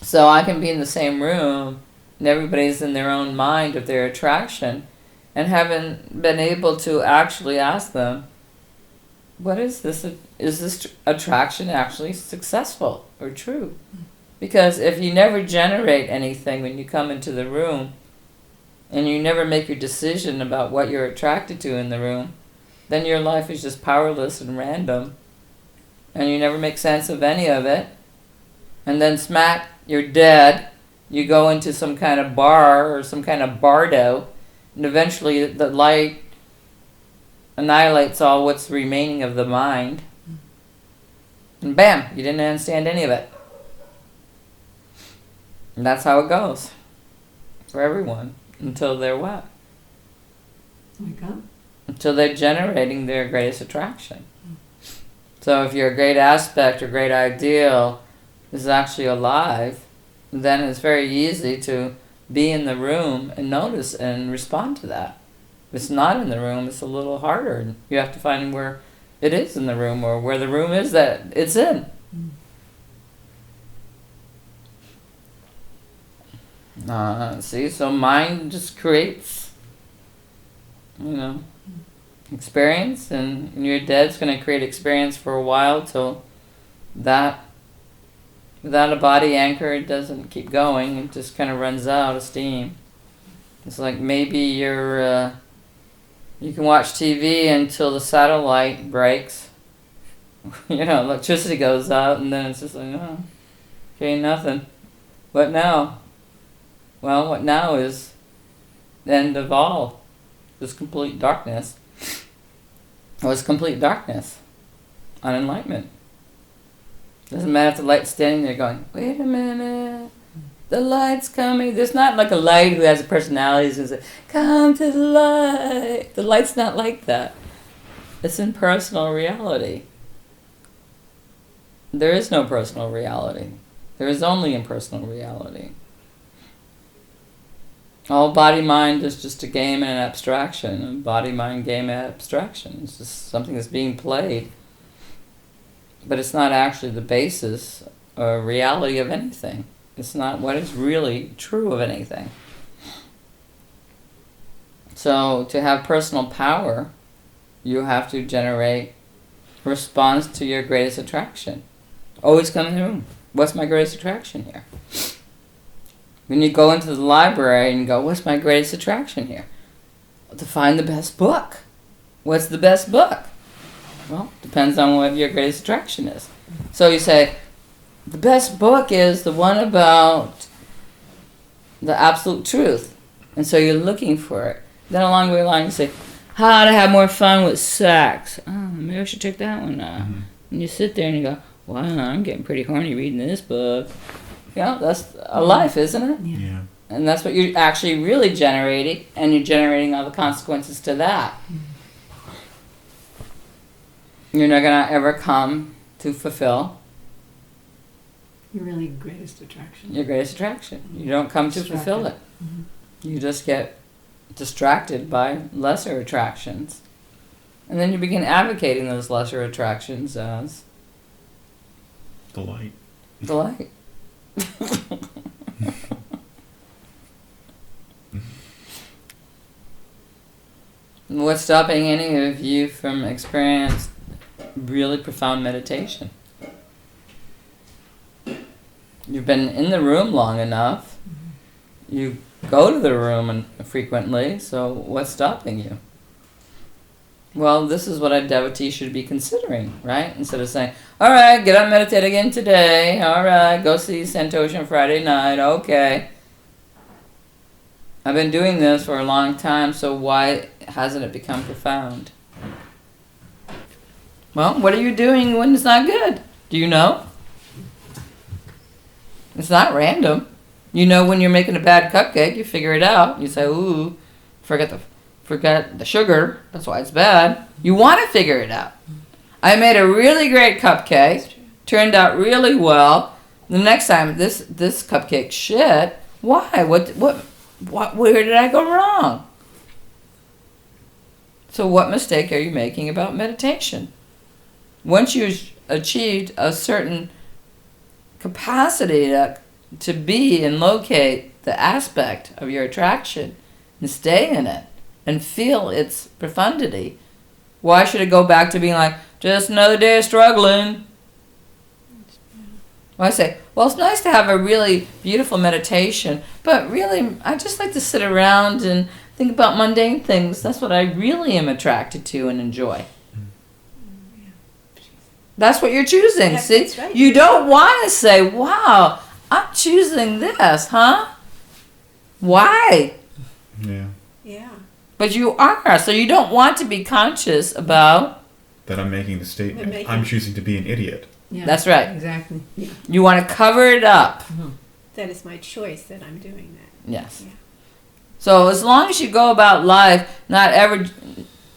So I can be in the same room and everybody's in their own mind of their attraction, and haven't been able to actually ask them, what is this? Is this attraction actually successful or true? Because if you never generate anything when you come into the room, and you never make your decision about what you're attracted to in the room, then your life is just powerless and random, and you never make sense of any of it. And then smack, you're dead. You go into some kind of bar or some kind of bardo, and eventually the light annihilates all what's remaining of the mind. And bam, you didn't understand any of it. And that's how it goes for everyone until they're what? Wake up. Until they're generating their greatest attraction. So if your great aspect or great ideal is actually alive, then it's very easy to be in the room and notice and respond to that. If it's not in the room, it's a little harder. You have to find where it is in the room, or where the room is that it's in. See, so mind just creates, experience, and when you're dead, it's going to create experience for a while till that, without a body anchor, it doesn't keep going. It just kind of runs out of steam. It's like maybe you can watch TV until the satellite breaks. Electricity goes out, and then it's just like, oh, okay, nothing. What now? Well, what now is the end of all. Just complete darkness. It's complete darkness. Unenlightenment. Doesn't matter if the light's standing there going, wait a minute, the light's coming. There's not like a light who has a personality who says, come to the light. The light's not like that. It's impersonal reality. There is no personal reality. There is only impersonal reality. All body-mind is just a game and an abstraction. A body-mind game and abstraction. It's just something that's being played. But it's not actually the basis or reality of anything. It's not what is really true of anything. So to have personal power, you have to generate a response to your greatest attraction. Always come in the room. What's my greatest attraction here? When you go into the library and go, what's my greatest attraction here? To find the best book. What's the best book? Well, depends on what your greatest attraction is. So you say, the best book is the one about the absolute truth. And so you're looking for it. Then along the way along you say, how to have more fun with sex. Oh, maybe I should check that one out. Mm-hmm. And you sit there and you go, wow, I'm getting pretty horny reading this book. That's a life, isn't it? Yeah. And that's what you're actually really generating, and you're generating all the consequences to that. You're not going to ever come to fulfill your really greatest attraction. Your greatest attraction. You don't come to fulfill it. Mm-hmm. You just get distracted by lesser attractions. And then you begin advocating those lesser attractions as delight. Delight. What's stopping any of you from experiencing really profound meditation? You've been in the room long enough. You go to the room frequently, so what's stopping you? Well, this is what a devotee should be considering, right? Instead of saying, all right, get up and meditate again today. All right, go see Santosha on Friday night. Okay. I've been doing this for a long time, so why hasn't it become profound? Well, what are you doing when it's not good? Do you know? It's not random. You know when you're making a bad cupcake, you figure it out. You say, ooh, forget the sugar. That's why it's bad. You want to figure it out. I made a really great cupcake. Turned out really well. The next time, this cupcake shit. Why? Where did I go wrong? So what mistake are you making about meditation? Once you've achieved a certain capacity to to be and locate the aspect of your attraction and stay in it and feel its profundity. Why should it go back to being like, just another day of struggling? Well, I say, well, it's nice to have a really beautiful meditation, but really, I just like to sit around and think about mundane things. That's what I really am attracted to and enjoy. That's what you're choosing, see? That's right. You don't want to say, wow, I'm choosing this, huh? Why? Yeah. Yeah. But you are, so you don't want to be conscious about... That I'm making the statement. I'm making- I'm choosing to be an idiot. Yeah. That's right. Exactly. Yeah. You want to cover it up. That is my choice that I'm doing that. Yes. Yeah. So as long as you go about life not ever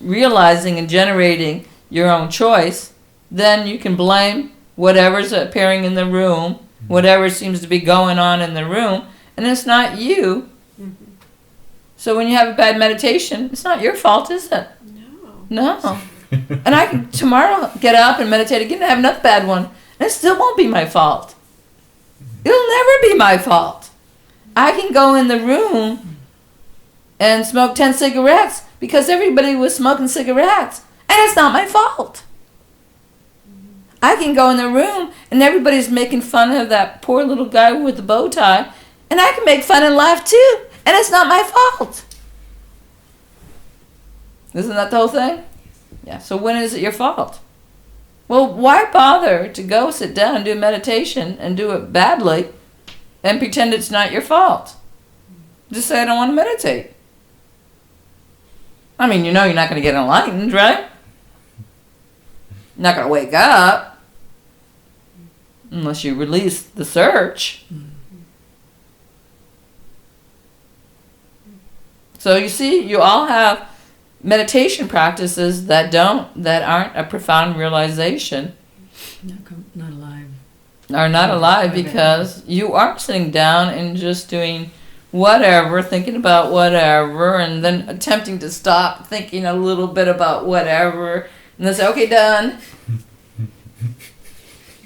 realizing and generating your own choice, then you can blame whatever's appearing in the room, whatever seems to be going on in the room, and it's not you. Mm-hmm. So when you have a bad meditation, it's not your fault, is it? No. No. And I can tomorrow get up and meditate again and have another bad one, and it still won't be my fault. It'll never be my fault. I can go in the room and smoke 10 cigarettes because everybody was smoking cigarettes, and it's not my fault. I can go in the room and everybody's making fun of that poor little guy with the bow tie, and I can make fun and laugh too, and it's not my fault. Isn't that the whole thing? Yeah, so when is it your fault? Well, why bother to go sit down and do meditation and do it badly and pretend it's not your fault? Just say, I don't want to meditate. I mean, you know you're not going to get enlightened, right? You're not going to wake up unless you release the search. So you see, you all have meditation practices that aren't a profound realization, Not alive. are not alive because you are sitting down and just doing whatever, thinking about whatever, and then attempting to stop thinking a little bit about whatever, and then say, okay, done.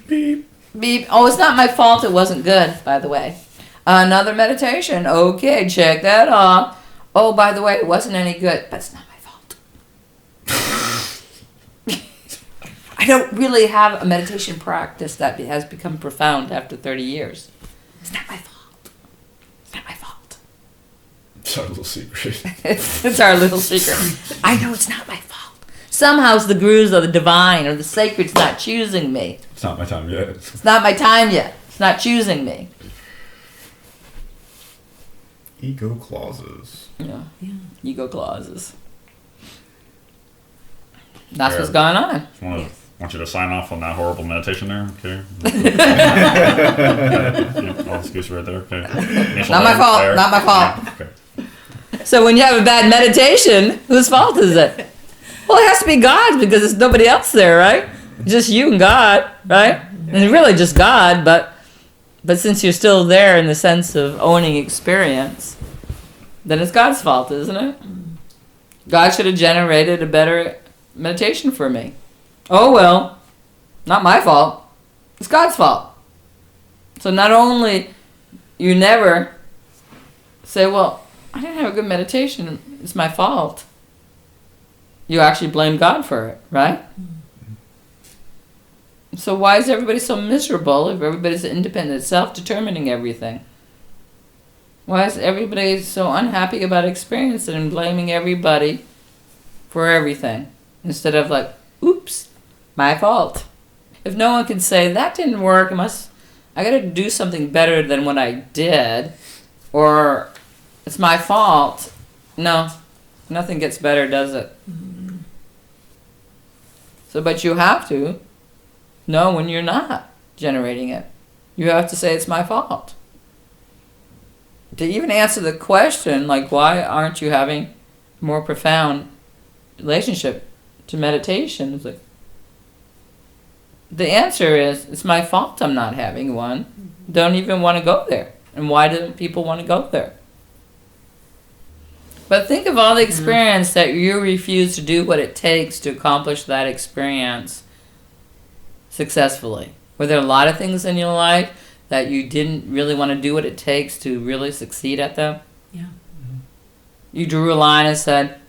Beep. Beep. Oh, it's not my fault it wasn't good, by the way. Another meditation. Okay, check that off. Oh, by the way, it wasn't any good, but it's not my fault. I don't really have a meditation practice that has become profound after 30 years. It's not my fault. It's not my fault. It's our little secret. It's our little secret. I know it's not my fault. Somehow it's the gurus or the divine or the sacred's not choosing me. It's not my time yet. It's not my time yet. It's not choosing me. Ego clauses. Yeah. Yeah. Ego clauses. That's what's going on. Want you to sign off on that horrible meditation there, okay? All excuse right there, okay. Not my fault, there. not my fault. Okay. So when you have a bad meditation, whose fault is it? Well, it has to be God's because there's nobody else there, right? Just you and God, right? And really just God, but since you're still there in the sense of owning experience, then it's God's fault, isn't it? God should have generated a better meditation for me. Oh well, not my fault. It's God's fault. So not only you never say, well, I didn't have a good meditation, it's my fault. You actually blame God for it, right? So why is everybody so miserable if everybody's independent, self-determining everything? Why is everybody so unhappy about experience and blaming everybody for everything? Instead of like, oops, my fault. If no one can say, that didn't work, I gotta do something better than what I did, or it's my fault. No, nothing gets better, does it? So, but you have to know when you're not generating it. You have to say it's my fault. To even answer the question, like, why aren't you having more profound relationship to meditation? It's like, the answer is, it's my fault I'm not having one. Don't even want to go there. And why don't people want to go there? But think of all the experience that you refuse to do what it takes to accomplish that experience successfully. Were there a lot of things in your life that you didn't really want to do what it takes to really succeed at them? Yeah. You drew a line and said,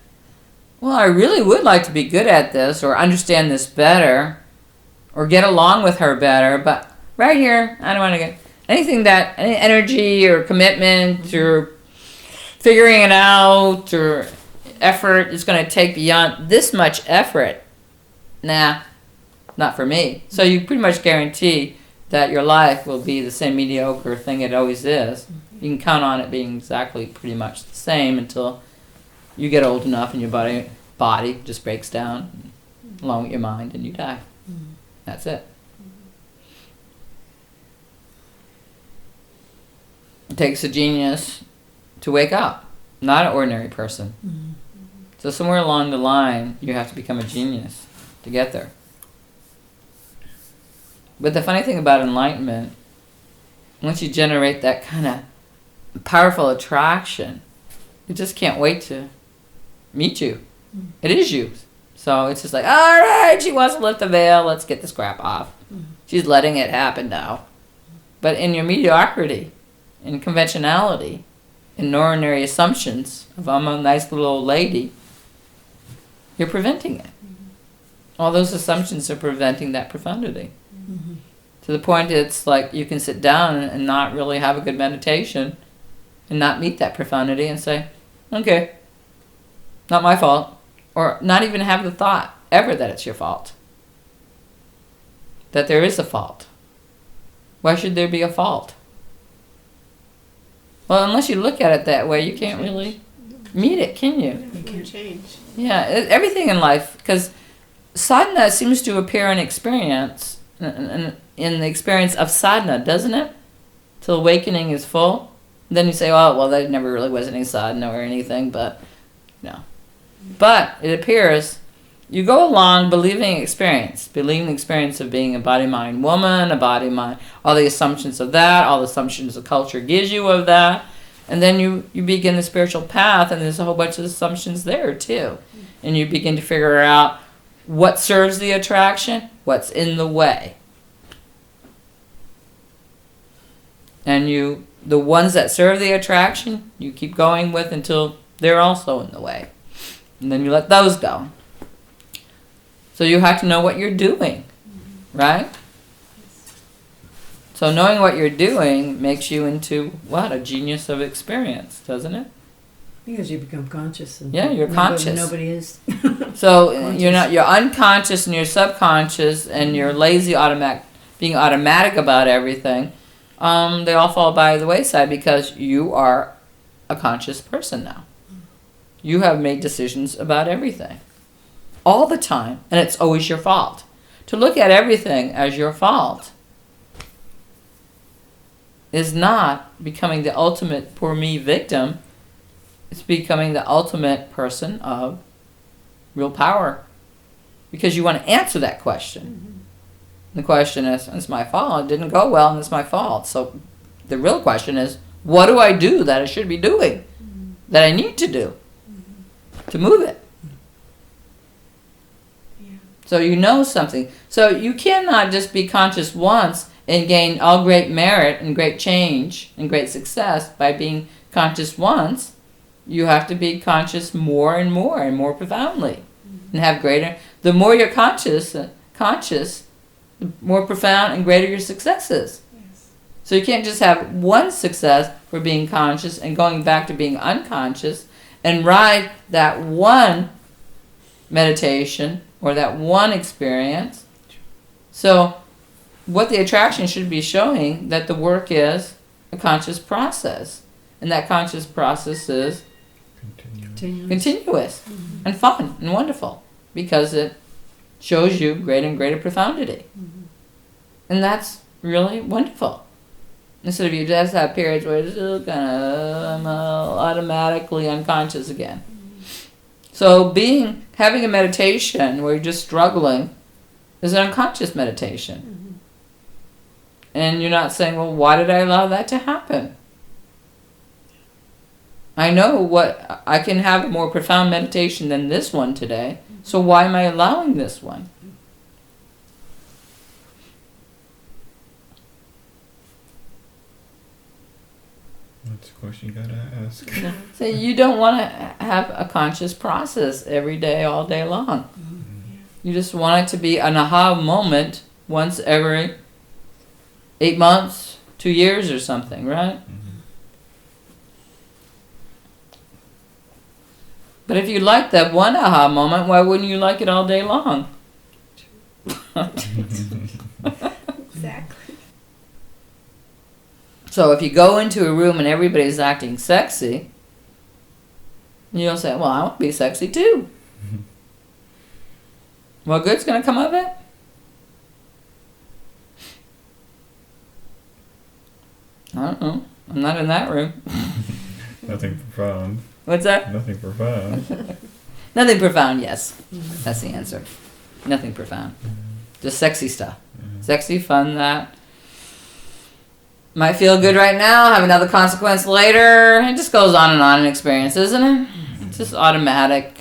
well, I really would like to be good at this or understand this better or get along with her better, but right here, I don't want to get anything that, any energy or commitment or figuring it out or effort is going to take beyond this much effort. Nah, not for me. So you pretty much guarantee that your life will be the same mediocre thing it always is. You can count on it being exactly pretty much the same until you get old enough and your body just breaks down along with your mind and you die. That's it. It takes a genius to wake up, not an ordinary person. So somewhere along the line, you have to become a genius to get there. But the funny thing about enlightenment, once you generate that kind of powerful attraction, you just can't wait to meet you. It is you. So it's just like, all right, she wants to lift the veil, let's get this crap off. She's letting it happen now. But in your mediocrity, in conventionality, in ordinary assumptions of I'm a nice little old lady, you're preventing it. All those assumptions are preventing that profundity. To the point it's like you can sit down and not really have a good meditation and not meet that profundity and say, okay, not my fault. Or not even have the thought ever that it's your fault. That there is a fault. Why should there be a fault? Well, unless you look at it that way, you can't really meet it, can you? You can change. Yeah, everything in life, because sadhana seems to appear in experience, in the experience of sadhana, doesn't it? Till awakening is full. Then you say, oh, well, there never really was any sadhana or anything, but no. But it appears you go along believing the experience of being a body-mind woman, a body-mind, all the assumptions of that, all the assumptions the culture gives you of that, and then you begin the spiritual path, and there's a whole bunch of assumptions there too. And you begin to figure out what serves the attraction, what's in the way. And the ones that serve the attraction, you keep going with until they're also in the way. And then you let those go. So you have to know what you're doing, right? So knowing what you're doing makes you into, what, a genius of experience, doesn't it? Because you become conscious. And Yeah, you're conscious. Nobody is. So Conscious. you're unconscious and you're subconscious and you're lazy, being automatic about everything. They all fall by the wayside because you are a conscious person now. You have made decisions about everything. All the time. And it's always your fault. To look at everything as your fault is not becoming the ultimate poor me victim. It's becoming the ultimate person of real power. Because you want to answer that question. The question is, it's my fault. It didn't go well and it's my fault. So the real question is, what do I do that I should be doing? That I need to do? To move it. Yeah. So you know something. So you cannot just be conscious once and gain all great merit and great change and great success by being conscious once. You have to be conscious more and more profoundly. And have greater, the more you're conscious, the more profound and greater your success is. Yes. So you can't just have one success for being conscious and going back to being unconscious and ride that one meditation or that one experience. So what the attraction should be showing that the work is a conscious process. And that conscious process is continuous and fun and wonderful because it shows you greater and greater profundity. And that's really wonderful. Instead of you just have periods where it's still kind of automatically unconscious again. So having a meditation where you're just struggling is an unconscious meditation. And you're not saying, well, why did I allow that to happen? I know I can have a more profound meditation than this one today, so why am I allowing this one? It's a question you gotta ask. So you don't want to have a conscious process every day, all day long. You just want it to be an aha moment once every 8 months, 2 years or something, right? But if you like that one aha moment, why wouldn't you like it all day long? Exactly. So if you go into a room and everybody's acting sexy, you'll say, well, I want to be sexy too. What good's going to come of it? I don't know. I'm not in that room. Nothing profound. What's that? Nothing profound. Nothing profound, yes. That's the answer. Nothing profound. Just sexy stuff. Sexy, fun, that might feel good right now, have another consequence later. It just goes on in experience, isn't it? It's just automatic.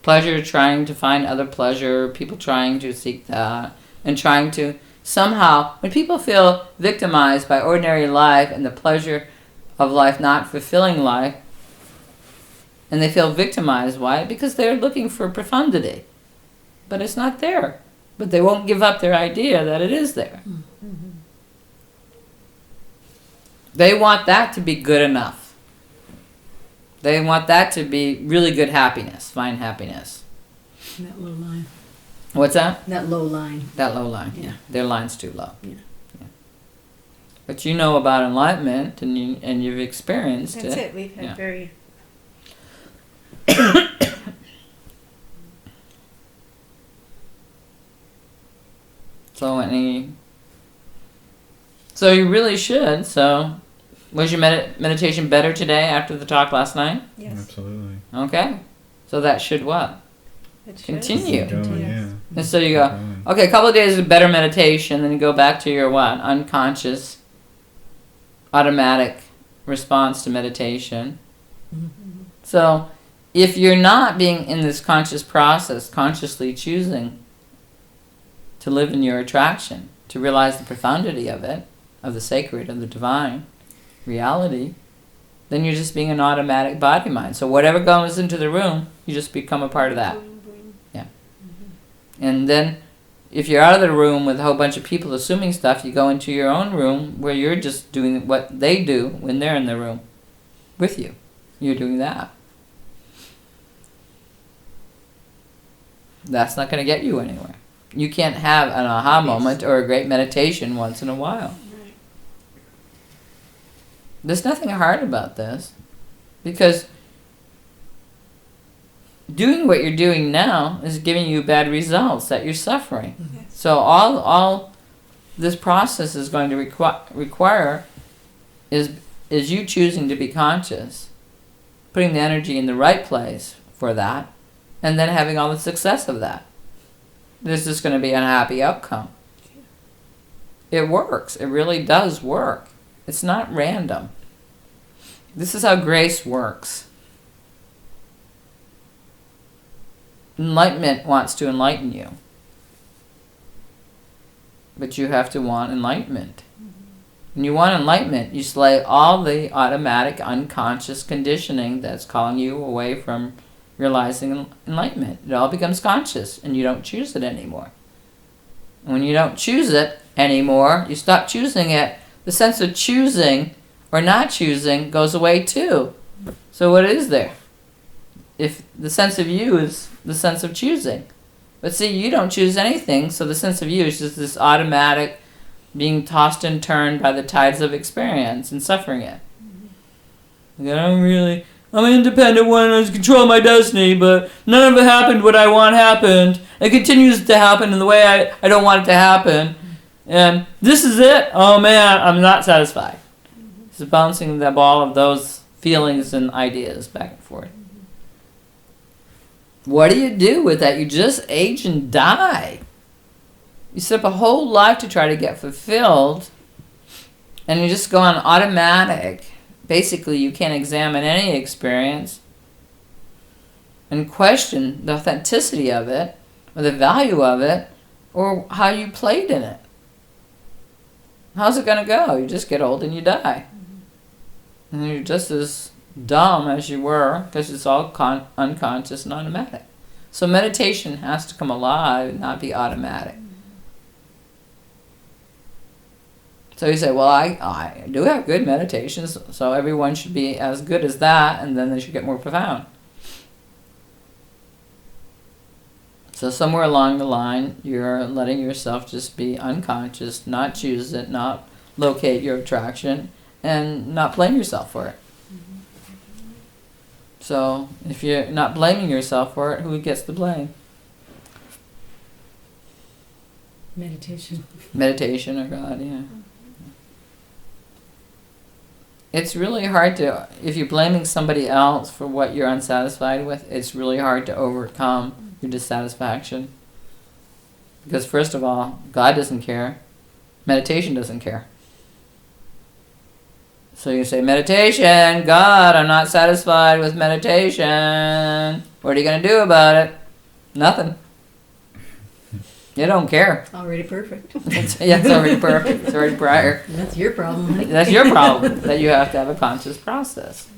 Pleasure, trying to find other pleasure, people trying to seek that, and trying to somehow, when people feel victimized by ordinary life and the pleasure of life not fulfilling life, and they feel victimized, why? Because they're looking for profundity. But it's not there. But they won't give up their idea that it is there. They want that to be good enough. They want that to be really good happiness, fine happiness. That low line. What's that? That low line. That low line, yeah. Yeah. Their line's too low. Yeah. But you know about enlightenment, and you've experienced That's it. it. We've had Yeah. very. So you really should. So, was your meditation better today after the talk last night? Yes. Absolutely. Okay. So that should what? It should. Continue. Keep going, Yes. yeah. And so you Keep go, going. okay, a couple of days of better meditation, then you go back to your what? Unconscious, automatic response to meditation. So if you're not being in this conscious process, consciously choosing to live in your attraction, to realize the profundity of it, of the sacred, of the divine reality, then you're just being an automatic body mind. So whatever goes into the room, you just become a part of that. Boom, boom. Yeah. And then if you're out of the room with a whole bunch of people assuming stuff, you go into your own room where you're just doing what they do when they're in the room with you. You're doing that. That's not going to get you anywhere. You can't have an aha moment or a great meditation once in a while. Right. There's nothing hard about this, because doing what you're doing now is giving you bad results that you're suffering. Yes. So all this process is going to require is you choosing to be conscious, putting the energy in the right place for that, and then having all the success of that. There's just going to be a happy outcome. It works. It really does work. It's not random. This is how grace works. Enlightenment wants to enlighten you. But you have to want enlightenment. When you want enlightenment, you slay all the automatic unconscious conditioning that's calling you away from realizing enlightenment. It all becomes conscious, and you don't choose it anymore. And when you don't choose it anymore, you stop choosing it, the sense of choosing or not choosing goes away too. So what is there? If the sense of you is the sense of choosing. But see, you don't choose anything, so the sense of you is just this automatic being tossed and turned by the tides of experience and suffering it. I'm an independent one, I control my destiny, but none of it happened what I want happened. It continues to happen in the way I don't want it to happen. And this is it. Oh man, I'm not satisfied. It's bouncing the ball of those feelings and ideas back and forth. What do you do with that? You just age and die. You set up a whole life to try to get fulfilled, and you just go on automatic. Basically, you can't examine any experience and question the authenticity of it, or the value of it, or how you played in it. How's it going to go? You just get old and you die. And you're just as dumb as you were because it's all unconscious and automatic. So meditation has to come alive and not be automatic. So you say, well, I do have good meditations, so everyone should be as good as that, and then they should get more profound. So somewhere along the line, you're letting yourself just be unconscious, not choose it, not locate your attraction, and not blame yourself for it. So if you're not blaming yourself for it, who gets the blame? Meditation. Meditation or God, yeah. It's really hard to, if you're blaming somebody else for what you're unsatisfied with, it's really hard to overcome your dissatisfaction. Because first of all, God doesn't care. Meditation doesn't care. So you say, meditation, God, I'm not satisfied with meditation. What are you going to do about it? Nothing. You don't care. Already perfect. It's already perfect. It's already prior. That's your problem. That's your problem, that you have to have a conscious process.